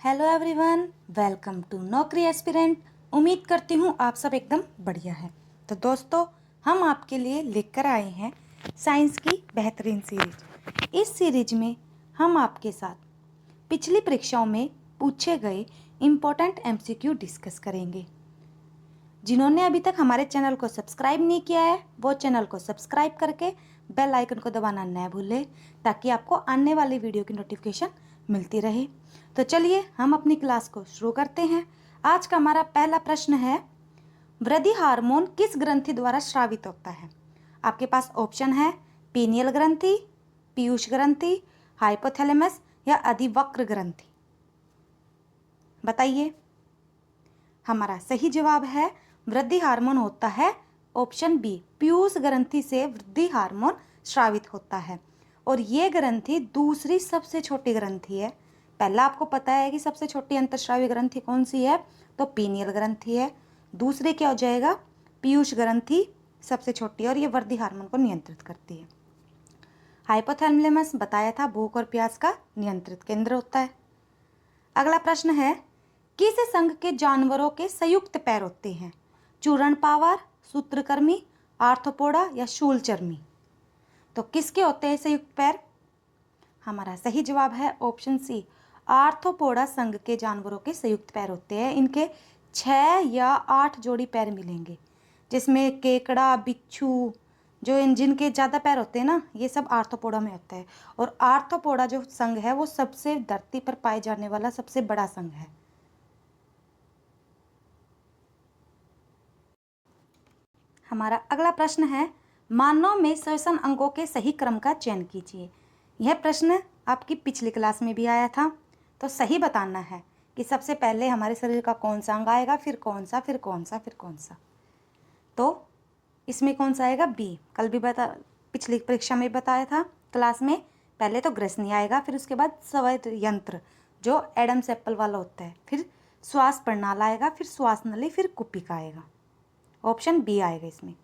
Hello everyone, welcome to नौकरी aspirant. उम्मीद करती हूँ आप सब एकदम बढ़िया है। तो दोस्तों, हम आपके लिए लेकर आए हैं साइंस की बेहतरीन सीरीज। इस सीरीज में हम आपके साथ पिछली परीक्षाओं में पूछे गए इम्पोर्टेंट एमसीक्यू डिस्कस करेंगे। जिन्होंने अभी तक हमारे चैनल को सब्सक्राइब नहीं किया है, वो चैनल को सब्सक्राइब करके बेल आइकन को दबाना न भूलें, ताकि आपको आने वाली वीडियो की नोटिफिकेशन मिलती रहे। तो चलिए हम अपनी क्लास को शुरू करते हैं। आज का हमारा पहला प्रश्न है, वृद्धि हार्मोन किस ग्रंथि द्वारा स्रावित होता है? आपके पास ऑप्शन है पीनियल ग्रंथि, पीयूष ग्रंथि, हाइपोथैलेमस या अधिवक्र ग्रंथि। बताइए। हमारा सही जवाब है वृद्धि हार्मोन होता है ऑप्शन बी, पीयूष ग्रंथि से वृद्धि हार्मोन स्रावित होता है। और ये ग्रंथि दूसरी सबसे छोटी ग्रंथि है। पहला आपको पता है कि सबसे छोटी अंतःस्रावी ग्रंथि कौन सी है, तो पीनियल ग्रंथि है। दूसरी क्या हो जाएगा, पीयूष ग्रंथि सबसे छोटी है और ये वृद्धि हार्मोन को नियंत्रित करती है। हाइपोथैलेमस बताया था, भूख और प्यास का नियंत्रित केंद्र होता है। अगला प्रश्न है, किस संघ के जानवरों के संयुक्त पैर होते हैं? चूरणपावर, सूत्रकृमि, आर्थ्रोपोडा या शूलचर्मी। तो किसके होते हैं संयुक्त पैर? हमारा सही जवाब है ऑप्शन सी, आर्थ्रोपोडा संघ के जानवरों के संयुक्त पैर होते हैं। इनके 6 या 8 जोड़ी पैर मिलेंगे, जिसमें केकड़ा, बिच्छू, जो जिनके ज़्यादा पैर होते हैं ना, ये सब आर्थ्रोपोडा में होता है। और आर्थ्रोपोडा जो संघ है वो सबसे धरती पर पाए जाने वाला सबसे बड़ा संघ है। हमारा अगला प्रश्न है, मानव में श्वसन अंगों के सही क्रम का चयन कीजिए। यह प्रश्न आपकी पिछली क्लास में भी आया था। तो सही बताना है कि सबसे पहले हमारे शरीर का कौन सा अंग आएगा, फिर कौन सा, फिर कौन सा, फिर कौन सा। तो इसमें कौन सा आएगा, बी। कल भी पिछली परीक्षा में बताया था क्लास में। पहले तो ग्रसनी आएगा, फिर उसके बाद स्वर यंत्र जो एडम्स एप्पल वाला होता है, फिर श्वास प्रणाल आएगा, फिर श्वास नली, फिर कुपिका आएगा। ऑप्शन बी आएगा इसमें।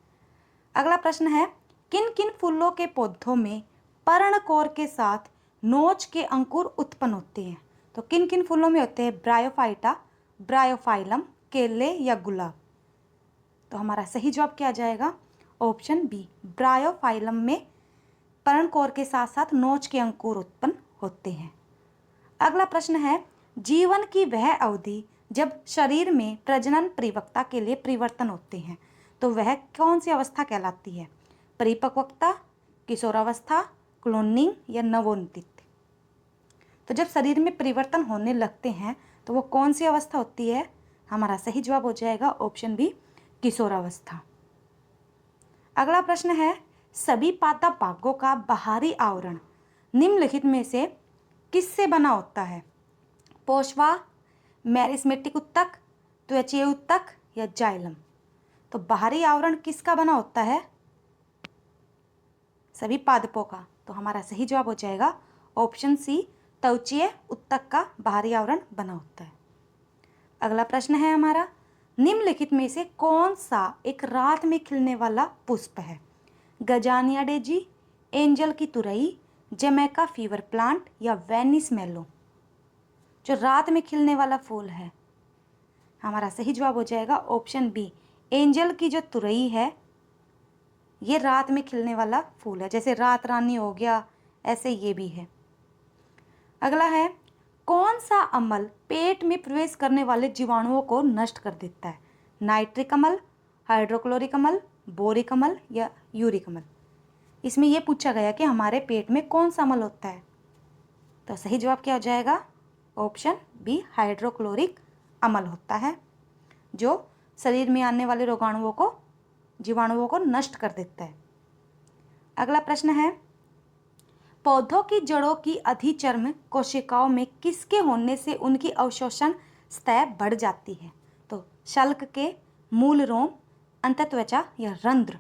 अगला प्रश्न है, किन किन फूलों के पौधों में पर्णकोर के साथ नोच के अंकुर उत्पन्न होते हैं? तो किन किन फूलों में होते हैं? ब्रायोफाइटा, ब्रायोफाइलम, केले या गुलाब। तो हमारा सही जवाब क्या आ जाएगा, ऑप्शन बी, ब्रायोफाइलम में पर्णकोर के साथ साथ नोच के अंकुर उत्पन्न होते हैं। अगला प्रश्न है, जीवन की वह अवधि जब शरीर में प्रजनन परिपक्वता के लिए परिवर्तन होते हैं, तो वह कौन सी अवस्था कहलाती है? परिपक्वता, किशोरावस्था, क्लोनिंग या नवोन्नति। तो जब शरीर में परिवर्तन होने लगते हैं तो वो कौन सी अवस्था होती है? हमारा सही जवाब हो जाएगा ऑप्शन बी, किशोरावस्था। अगला प्रश्न है, सभी पाता भागों का बाहरी आवरण निम्नलिखित में से किससे बना होता है? पोषवा, मेरिस्मेटिक उत्तक, त्वचीय उत्तक या जाइलम। तो बाहरी आवरण किसका बना होता है? सभी पादपों का। तो हमारा सही जवाब हो जाएगा ऑप्शन सी, त्वचीय उत्तक का बाहरी आवरण बना होता है। अगला प्रश्न है हमारा, निम्नलिखित में से कौन सा एक रात में खिलने वाला पुष्प है? गजानिया डेजी, एंजल की तुरई, जमैका फीवर प्लांट या वेनिस मेलो। जो रात में खिलने वाला फूल है, हमारा सही जवाब हो जाएगा ऑप्शन बी, एंजल की जो तुरई है, ये रात में खिलने वाला फूल है। जैसे रात रानी हो गया, ऐसे ये भी है। अगला है, कौन सा अम्ल पेट में प्रवेश करने वाले जीवाणुओं को नष्ट कर देता है? नाइट्रिक अम्ल, हाइड्रोक्लोरिक अम्ल, बोरिक अम्ल या यूरिक अम्ल। इसमें यह पूछा गया कि हमारे पेट में कौन सा अम्ल होता है। तो सही जवाब क्या हो जाएगा, ऑप्शन बी, हाइड्रोक्लोरिक अम्ल होता है, जो शरीर में आने वाले रोगाणुओं को, जीवाणुओं को नष्ट कर देता है। अगला प्रश्न है, पौधों की जड़ों की अधिचर्म कोशिकाओं में किसके होने से उनकी अवशोषण सतह बढ़ जाती है? तो शल्क के, मूल रोम, अंतत्वचा या रंध्र।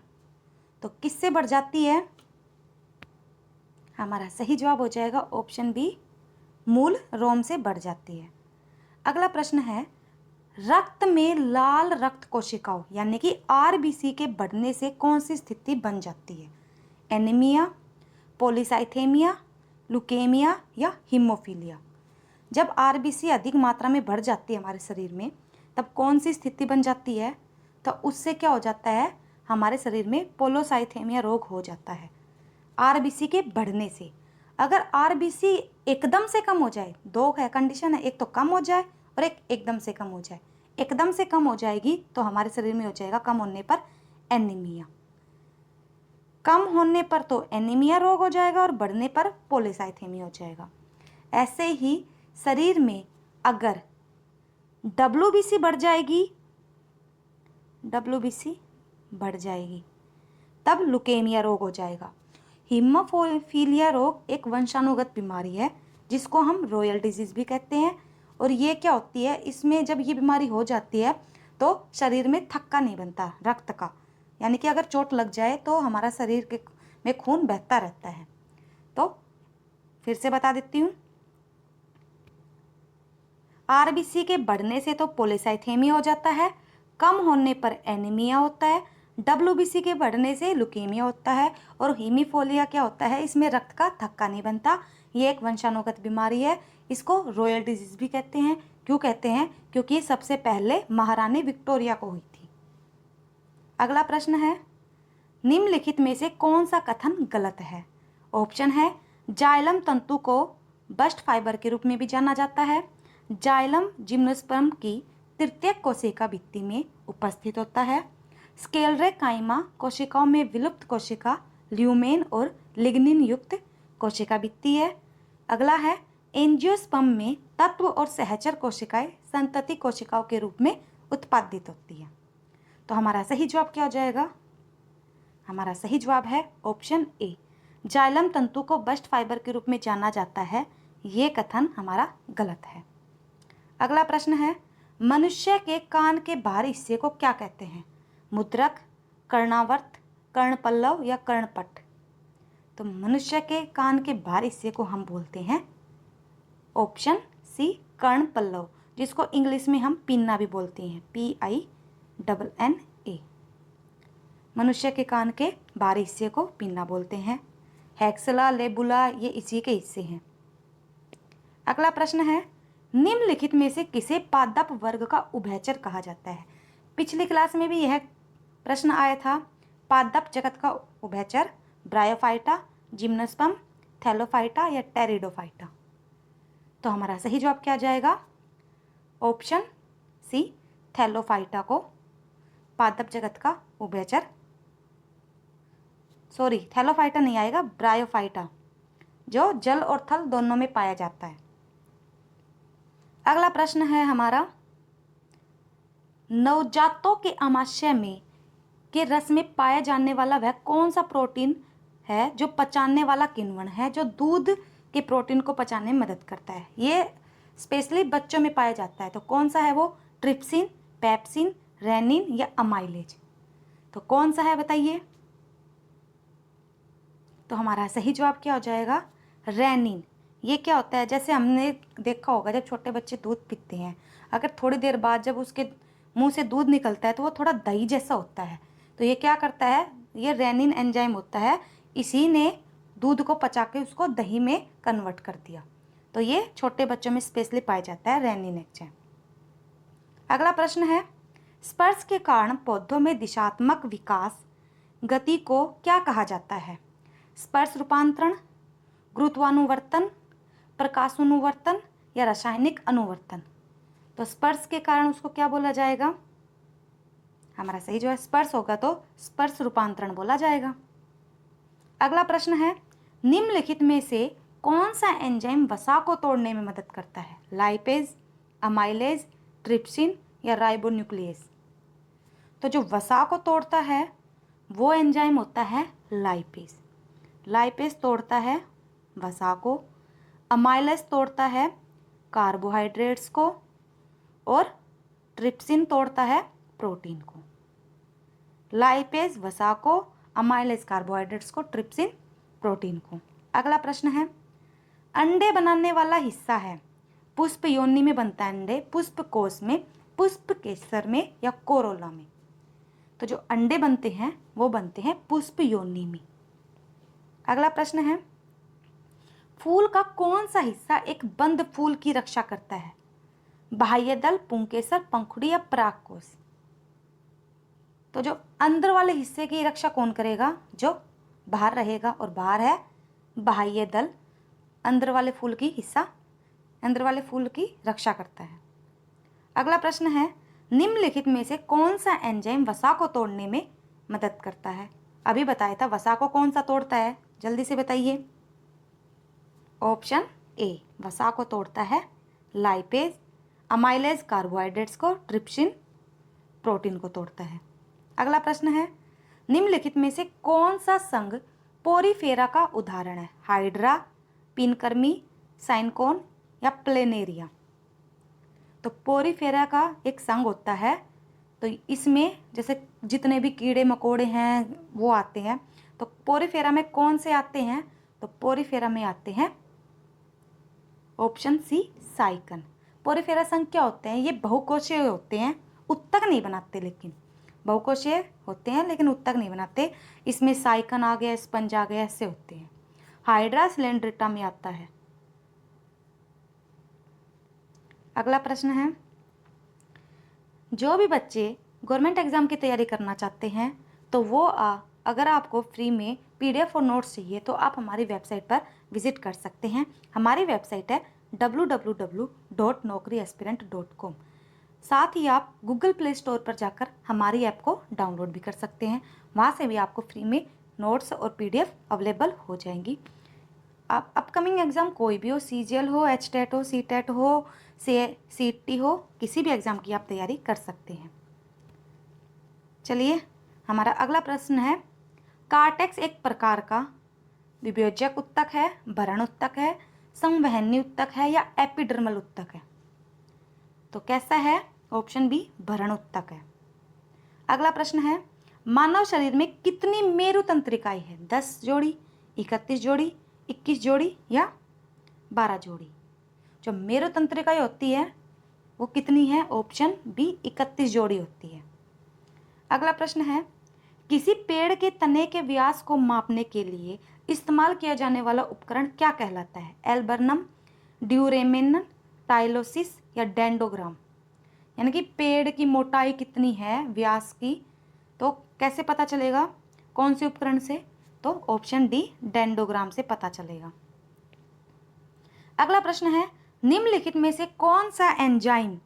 तो किससे बढ़ जाती है? हमारा सही जवाब हो जाएगा ऑप्शन बी, मूल रोम से बढ़ जाती है। अगला प्रश्न है, रक्त में लाल रक्त कोशिकाओं यानी कि आरबीसी के बढ़ने से कौन सी स्थिति बन जाती है? एनीमिया, पॉलीसाइथेमिया, लुकेमिया या हीमोफीलिया। जब आरबीसी अधिक मात्रा में बढ़ जाती है हमारे शरीर में, तब कौन सी स्थिति बन जाती है? तो उससे क्या हो जाता है, हमारे शरीर में पोलोसाइथेमिया रोग हो जाता है आरबीसी के बढ़ने से। अगर आरबीसी एकदम से कम हो जाए, दो है कंडीशन है, एक तो कम हो जाए और एक एकदम से कम हो जाए। एकदम से कम हो जाएगी तो हमारे शरीर में हो जाएगा कम होने पर एनीमिया, कम होने पर तो एनीमिया रोग हो जाएगा और बढ़ने पर पोलोसाइथेमिया हो जाएगा। ऐसे ही शरीर में अगर डब्ल्यूबीसी बढ़ जाएगी, डब्ल्यूबीसी बढ़ जाएगी तब लुकेमिया रोग हो जाएगा। हीमोफीलिया रोग एक वंशानुगत बीमारी है जिसको हम रॉयल डिजीज़ भी कहते हैं। और ये क्या होती है, इसमें जब ये बीमारी हो जाती है तो शरीर में थक्का नहीं बनता रक्त का, यानी कि अगर चोट लग जाए तो हमारा शरीर के में खून बहता रहता है। तो फिर से बता देती हूँ, आरबीसी के बढ़ने से तो पोलीसाइथेमिया हो जाता है, कम होने पर एनीमिया होता है, डब्ल्यूबीसी के बढ़ने से लुकेमिया होता है, और हीमोफीलिया क्या होता है, इसमें रक्त का थक्का नहीं बनता। ये एक वंशानुगत बीमारी है, इसको रॉयल डिजीज भी कहते हैं। क्यों कहते हैं? क्योंकि सबसे पहले महारानी विक्टोरिया को हुई थी। अगला प्रश्न है, निम्नलिखित में से कौन सा कथन गलत है? ऑप्शन है, जाइलम तंतु को बस्ट फाइबर के रूप में भी जाना जाता है। जाइलम जिम्नोस्पर्म की तृतीयक कोशिका भित्ति में उपस्थित होता है। स्क्लेरोकाइमा कोशिकाओं में विलुप्त कोशिका ल्यूमेन और लिग्निन युक्त कोशिका भित्ति है। अगला है, एंजियोस्पर्म में तत्व और सहचर कोशिकाएं संतति कोशिकाओं के रूप में उत्पादित होती है। तो हमारा सही जवाब क्या हो जाएगा? हमारा सही जवाब है ऑप्शन ए, जाइलम तंतु को बस्ट फाइबर के रूप में जाना जाता है। ये कथन हमारा गलत है। अगला प्रश्न है, मनुष्य के कान के बाहरी हिस्से को क्या कहते हैं? मुद्रक, कर्णावर्त, कर्णपल्लव या कर्णपट? तो मनुष्य के कान के बाहरी हिस्से को हम बोलते हैं ऑप्शन सी, कर्णपल्लव, जिसको इंग्लिश में हम पिन्ना भी बोलते हैं, PINNA। मनुष्य के कान के बाहरी हिस्से को पिन्ना बोलते हैं। हैक्सला, लेबुला ये इसी के हिस्से हैं। अगला प्रश्न है, निम्नलिखित में से किसे पादप वर्ग का उभयचर कहा जाता है? पिछली क्लास में भी यह प्रश्न आया था। पादप जगत का उभयचर ब्रायोफाइटा, जिम्नोस्पर्म, थैलोफाइटा या टेरिडोफाइटा? तो हमारा सही जवाब क्या जाएगा? ऑप्शन सी, थैलोफाइटा को पादप जगत का उभयचर, सॉरी थैलोफाइटा नहीं आएगा, ब्रायोफाइटा, जो जल और थल दोनों में पाया जाता है। अगला प्रश्न है हमारा, नवजातों के आमाशय में के रस में पाया जाने वाला वह कौन सा प्रोटीन है जो पचाने वाला किण्वन है, जो दूध के प्रोटीन को पचाने में मदद करता है? ये स्पेशली बच्चों में पाया जाता है। तो कौन सा है वो? ट्रिप्सिन, पेप्सिन, रेनिन या अमाइलेज? तो कौन सा है बताइए? तो हमारा सही जवाब क्या हो जाएगा? रेनिन। ये क्या होता है, जैसे हमने देखा होगा जब छोटे बच्चे दूध पीते हैं, अगर थोड़ी देर बाद जब उसके मुंह से दूध निकलता है तो वो थोड़ा दही जैसा होता है। तो ये क्या करता है, ये रेनिन एंजाइम होता है, इसी ने दूध को पचा के उसको दही में कन्वर्ट कर दिया। तो ये छोटे बच्चों में स्पेशली पाया जाता है रेनिन एंजाइम। अगला प्रश्न है, स्पर्श के कारण पौधों में दिशात्मक विकास गति को क्या कहा जाता है? स्पर्श रूपांतरण, गुरुत्वानुवर्तन, प्रकाशानुवर्तन या रासायनिक अनुवर्तन? तो स्पर्श के कारण उसको क्या बोला जाएगा? हमारा सही जो है स्पर्श होगा तो स्पर्श रूपांतरण बोला जाएगा। अगला प्रश्न है, निम्नलिखित में से कौन सा एंजाइम वसा को तोड़ने में मदद करता है? लाइपेज, अमाइलेज, ट्रिप्सिन या राइबोन्यूक्लियेज? तो जो वसा को तोड़ता है वो एंजाइम होता है लाइपेज। लाइपेज तोड़ता है वसा को, अमाइलेज तोड़ता है कार्बोहाइड्रेट्स को और ट्रिप्सिन तोड़ता है प्रोटीन को। लाइपेज वसा को, अमाइलेज कार्बोहाइड्रेट्स को, ट्रिप्सिन प्रोटीन को। अगला प्रश्न है, अंडे बनाने वाला हिस्सा है, पुष्प योनि में बनता है अंडे, पुष्प कोश में, पुष्प केसर में या कोरोला में? तो जो अंडे बनते हैं वो बनते हैं पुष्प योनि में। अगला प्रश्न है, फूल का कौन सा हिस्सा एक बंद फूल की रक्षा करता है? बाह्य दल, पुंकेसर, पंखुड़ी या परागकोश? तो जो अंदर वाले हिस्से की रक्षा कौन करेगा? जो बाहर रहेगा, और बाहर है बाह्य दल। अंदर वाले फूल की रक्षा करता है। अगला प्रश्न है, निम्नलिखित में से कौन सा एंजाइम वसा को तोड़ने में मदद करता है? अभी बताया था, वसा को कौन सा तोड़ता है? जल्दी से बताइए। ऑप्शन ए, वसा को तोड़ता है लाइपेज, अमाइलेज कार्बोहाइड्रेट्स को, ट्रिप्सिन प्रोटीन को तोड़ता है। अगला प्रश्न है, निम्नलिखित में से कौन सा संघ पोरीफेरा का उदाहरण है? हाइड्रा, पिनकर्मी, साइनकोन या प्लेनेरिया? तो पोरीफेरा का एक संघ होता है, तो इसमें जैसे जितने भी कीड़े मकोड़े हैं वो आते हैं। तो पोरीफेरा में कौन से आते हैं? तो पोरीफेरा में आते हैं ऑप्शन सी, साइकन। पोरीफेरा संघ क्या होते हैं? ये बहुकोशीय होते हैं, उत्तक नहीं बनाते, लेकिन बहुकोशीय होते हैं लेकिन उत्तक नहीं बनाते। इसमें साइकन आ गया, स्पंज आ गया, ऐसे होते हैं। हाइड्रा सिलेंड्रेटा में आता है। अगला प्रश्न है, जो भी बच्चे गवर्नमेंट एग्जाम की तैयारी करना चाहते हैं तो वो अगर आपको फ्री में PDF और नोट्स चाहिए तो आप हमारी वेबसाइट पर विजिट कर सकते हैं। हमारी वेबसाइट है www.naukriaspirant.com। साथ ही आप गूगल प्ले स्टोर पर जाकर हमारी ऐप को डाउनलोड भी कर सकते हैं। वहाँ से भी आपको फ्री में नोट्स और PDF अवेलेबल हो जाएंगी। आप अपकमिंग एग्ज़ाम कोई भी हो, CGL हो, HTET हो, CTET हो, CET हो, किसी भी एग्ज़ाम की आप तैयारी कर सकते हैं। चलिए, हमारा अगला प्रश्न है, कार्टेक्स एक प्रकार का विभेजक उत्तक है, भरण उत्तक है, संवहनी उत्तक है या एपिडर्मल उत्तक है? तो कैसा है? ऑप्शन बी, भरण उत्तक है। अगला प्रश्न है, मानव शरीर में कितनी मेरु तंत्रिकाएं है? 10 जोड़ी, 31 जोड़ी, 21 जोड़ी या 12 जोड़ी? जो मेरु तंत्रिकाएं होती है वो कितनी है? ऑप्शन बी, 31 जोड़ी होती है। अगला प्रश्न है, किसी पेड़ के तने के व्यास को मापने के लिए इस्तेमाल किया जाने वाला उपकरण क्या कहलाता है? एल्बर्नम, ड्यूरेमेन, टाइलोसिस या डेंडोग्राम? यानी कि पेड़ की मोटाई कितनी है व्यास की, तो कैसे पता चलेगा? कौन से उपकरण से? तो ऑप्शन डी, डेंडोग्राम से पता चलेगा। अगला प्रश्न है, निम्नलिखित में से कौन सा एंजाइम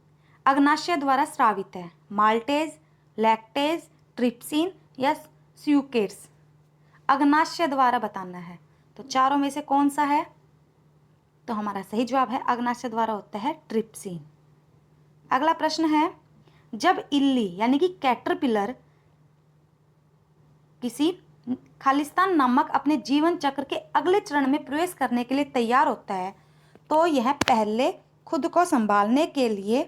अग्नाशय द्वारा स्रावित है? माल्टेज, लैक्टेज, ट्रिप्सिन या स्यूकेट्स? अग्नाशय द्वारा बताना है, तो चारों में से कौन सा है? तो हमारा सही जवाब है अग्नाशय द्वारा होता है ट्रिप्सिन। अगला प्रश्न है, जब इल्ली यानी कि कैटरपिलर किसी खालिस्तान नामक अपने जीवन चक्र के अगले चरण में प्रवेश करने के लिए तैयार होता है तो यह पहले खुद को संभालने के लिए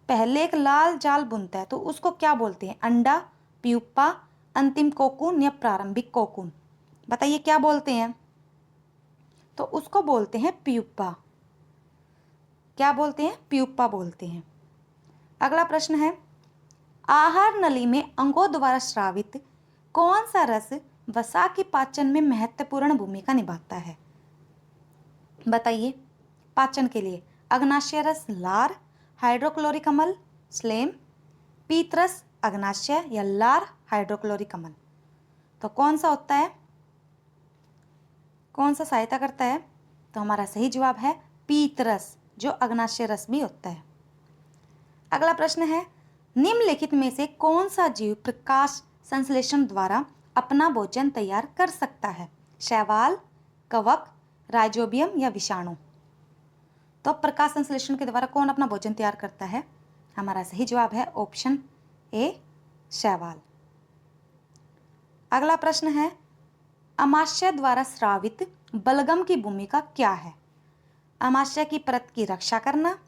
पहले एक लाल जाल बुनता है, तो उसको क्या बोलते हैं? अंडा, प्यूपा, अंतिम कोकून या प्रारंभिक कोकून? बताइए क्या बोलते हैं? तो उसको बोलते हैं प्यूपा। क्या बोलते हैं? प्यूपा बोलते हैं। अगला प्रश्न है, आहार नली में अंगों द्वारा स्रावित कौन सा रस वसा के पाचन में महत्वपूर्ण भूमिका निभाता है? बताइए। पाचन के लिए अग्नाशय रस, लार, हाइड्रोक्लोरिक अम्ल, स्लेम, पीतरस अग्नाशय या लार हाइड्रोक्लोरिक अम्ल? तो कौन सा होता है? कौन सा सहायता करता है? तो हमारा सही जवाब है पीतरस, जो अग्नाशय रस भी होता है। अगला प्रश्न है, निम्नलिखित में से कौन सा जीव प्रकाश संश्लेषण द्वारा अपना भोजन तैयार कर सकता है? शैवाल, कवक, राइजोबियम या विषाणु? तो प्रकाश संश्लेषण के द्वारा कौन अपना भोजन तैयार करता है? हमारा सही जवाब है ऑप्शन ए, शैवाल। अगला प्रश्न है, अमाशय द्वारा स्रावित बलगम की भूमिका क्या है? अमाशय की परत की रक्षा करना,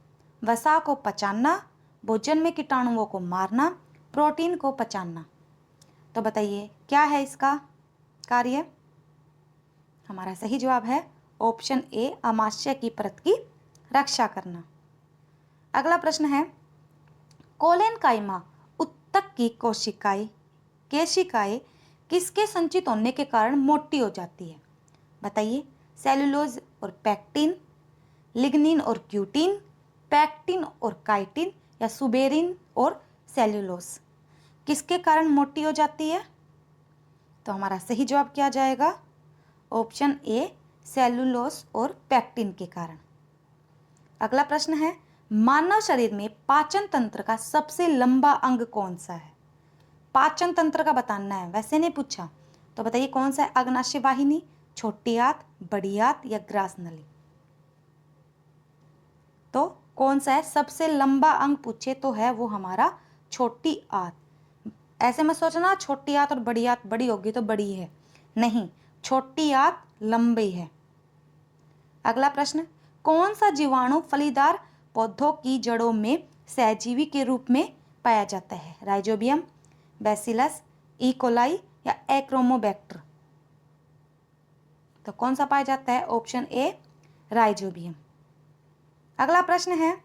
वसा को पचाना, भोजन में कीटाणुओं को मारना, प्रोटीन को पचाना? तो बताइए क्या है इसका कार्य? हमारा सही जवाब है ऑप्शन ए, अमाशय की परत की रक्षा करना। अगला प्रश्न है, कोलेनकाइमा उत्तक की केशिकाएं किसके संचित होने के कारण मोटी हो जाती है? बताइए। सेलुलोज और पैक्टिन, लिग्निन और क्यूटिन, पैक्टिन और काइटिन, या सुबेरिन और सेलुलोज। किसके कारण मोटी हो जाती है? तो हमारा सही जवाब क्या जाएगा? ऑप्शन ए, सेलुलोज और पैक्टिन के कारण। अगला प्रश्न है, मानव शरीर में पाचन तंत्र का सबसे लंबा अंग कौन सा है? पाचन तंत्र का बताना है, वैसे नहीं पूछा। तो बताइए कौन सा है? अग्नाशय वाहिनी, छोटी आंत, बड़ी आंत, या ग्रास नली? तो कौन सा है सबसे लंबा अंग पूछे तो है वो हमारा छोटी आंत। ऐसे में सोचना छोटी आंत और बड़ी आंत, बड़ी होगी तो बड़ी है, नहीं, छोटी आंत लंबी है। अगला प्रश्न, कौन सा जीवाणु फलीदार पौधों की जड़ों में सहजीवी के रूप में पाया जाता है? राइजोबियम, बैसिलस, ई कोलाई, या एक्रोमोबैक्टर? तो कौन सा पाया जाता है? Option A, rhizobium. अगला प्रश्न है,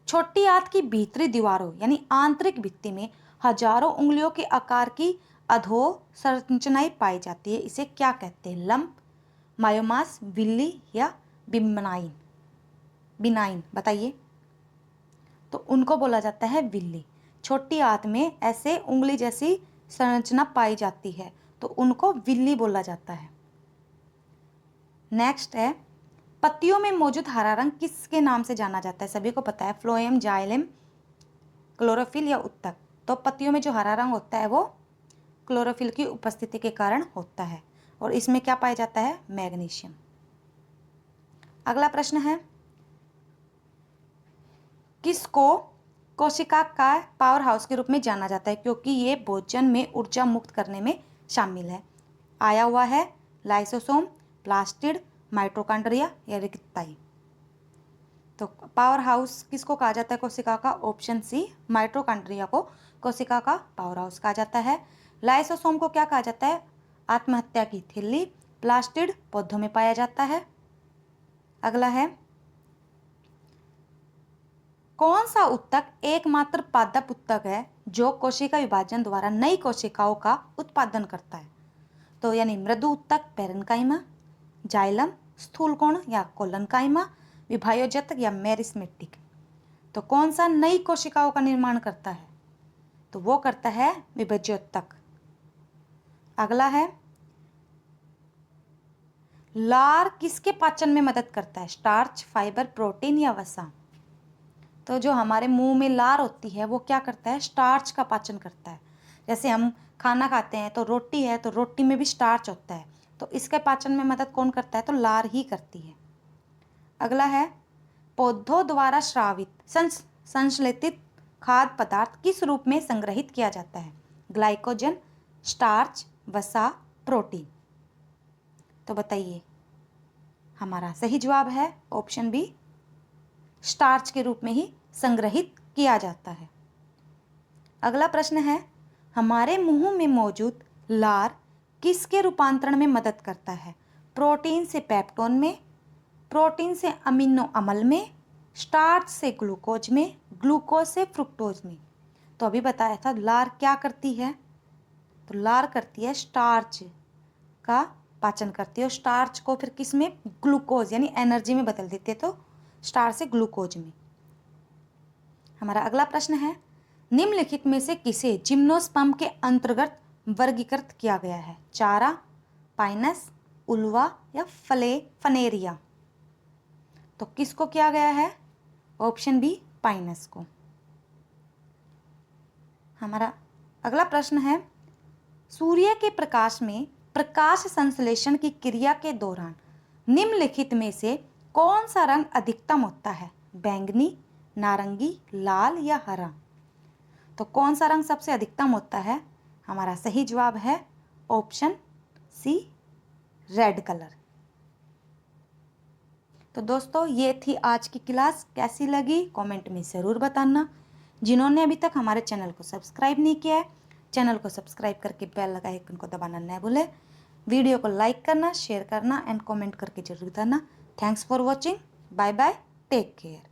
छोटी आंत की भीतरी दीवारों यानी आंतरिक भित्ति में हजारों उंगलियों के आकार की अधो संरचनाएं पाई जाती है, इसे क्या कहते हैं? लंप, मायोमास, विल्ली, या बिनाइन? बिनाइन बताइए। तो उनको बोला जाता है विल्ली। छोटी आंत में ऐसे उंगली जैसी संरचना पाई जाती है तो उनको विल्ली बोला जाता है। नेक्स्ट है, पत्तियों में मौजूद हरा रंग किसके नाम से जाना जाता है? सभी को पता है, फ्लोएम, जाइलम, क्लोरोफिल, या उत्तक? तो पत्तियों में जो हरा रंग होता है वो क्लोरोफिल की उपस्थिति के कारण होता है, और इसमें क्या पाया जाता है? मैग्नीशियम। अगला प्रश्न है, किसको कोशिका का पावर हाउस के रूप में जाना जाता है क्योंकि ये भोजन में ऊर्जा मुक्त करने में शामिल है? आया हुआ है लाइसोसोम, प्लास्टिड, माइटोकॉन्ड्रिया, या रिक्ताई? तो पावर हाउस किसको कहा जाता है कोशिका का? ऑप्शन सी, माइटोकॉन्ड्रिया को कोशिका का पावर हाउस कहा जाता है। लाइसोसोम को क्या कहा जाता है? आत्महत्या की थिल्ली। प्लास्टिड पौधों में पाया जाता है। अगला है, कौन सा उत्तक एकमात्र पादप उत्तक है जो कोशिका विभाजन द्वारा नई कोशिकाओं का उत्पादन करता है? तो यानी मृदु उत्तक, पेरेन्काइमा, जाइलम, स्थूलकोण, या कोलनकाइमा, विभायोजक, या मेरिस्मेटिक? तो कौन सा नई कोशिकाओं का निर्माण करता है? तो वो करता है विभाज्योतक। अगला है, लार किसके पाचन में मदद करता है? स्टार्च, फाइबर, प्रोटीन, या वसा? तो जो हमारे मुंह में लार होती है वो क्या करता है? स्टार्च का पाचन करता है। जैसे हम खाना खाते हैं तो रोटी है तो रोटी में भी स्टार्च होता है, तो इसके पाचन में मदद कौन करता है? तो लार ही करती है। अगला है, पौधों द्वारा स्रावित संश्लेषित खाद्य पदार्थ किस रूप में संग्रहित किया जाता है? ग्लाइकोजन, स्टार्च, वसा, प्रोटीन? तो बताइए, हमारा सही जवाब है ऑप्शन बी, स्टार्च के रूप में ही संग्रहित किया जाता है। अगला प्रश्न है, हमारे मुंह में मौजूद लार किसके रूपांतरण में मदद करता है? प्रोटीन से पेप्टोन में, प्रोटीन से अमीनो अम्ल में, स्टार्च से ग्लूकोज में, ग्लूकोज से फ्रुक्टोज में? तो अभी बताया था लार क्या करती है? तो लार करती है स्टार्च का पाचन करती है, और स्टार्च को फिर किस में? ग्लूकोज यानी एनर्जी में बदल देते, तो स्टार्च से ग्लूकोज में। हमारा अगला प्रश्न है, निम्नलिखित में से किसे जिम्नोस्पर्म के अंतर्गत वर्गीकृत किया गया है? चारा, पाइनस, उल्वा, या फनेरिया? तो किसको किया गया है? ऑप्शन बी, पाइनस को। हमारा अगला प्रश्न है, सूर्य के प्रकाश में प्रकाश संश्लेषण की क्रिया के दौरान निम्नलिखित में से कौन सा रंग अधिकतम होता है? बैंगनी, नारंगी, लाल, या हरा? तो कौन सा रंग सबसे अधिकतम होता है? हमारा सही जवाब है ऑप्शन सी, रेड कलर। तो दोस्तों, ये थी आज की क्लास। कैसी लगी कमेंट में ज़रूर बताना। जिन्होंने अभी तक हमारे चैनल को सब्सक्राइब नहीं किया है, चैनल को सब्सक्राइब करके बेल आइकन को दबाना न भूलें। वीडियो को लाइक करना, शेयर करना एंड कमेंट करके जरूर बताना। Thanks for watching. Bye bye, take care.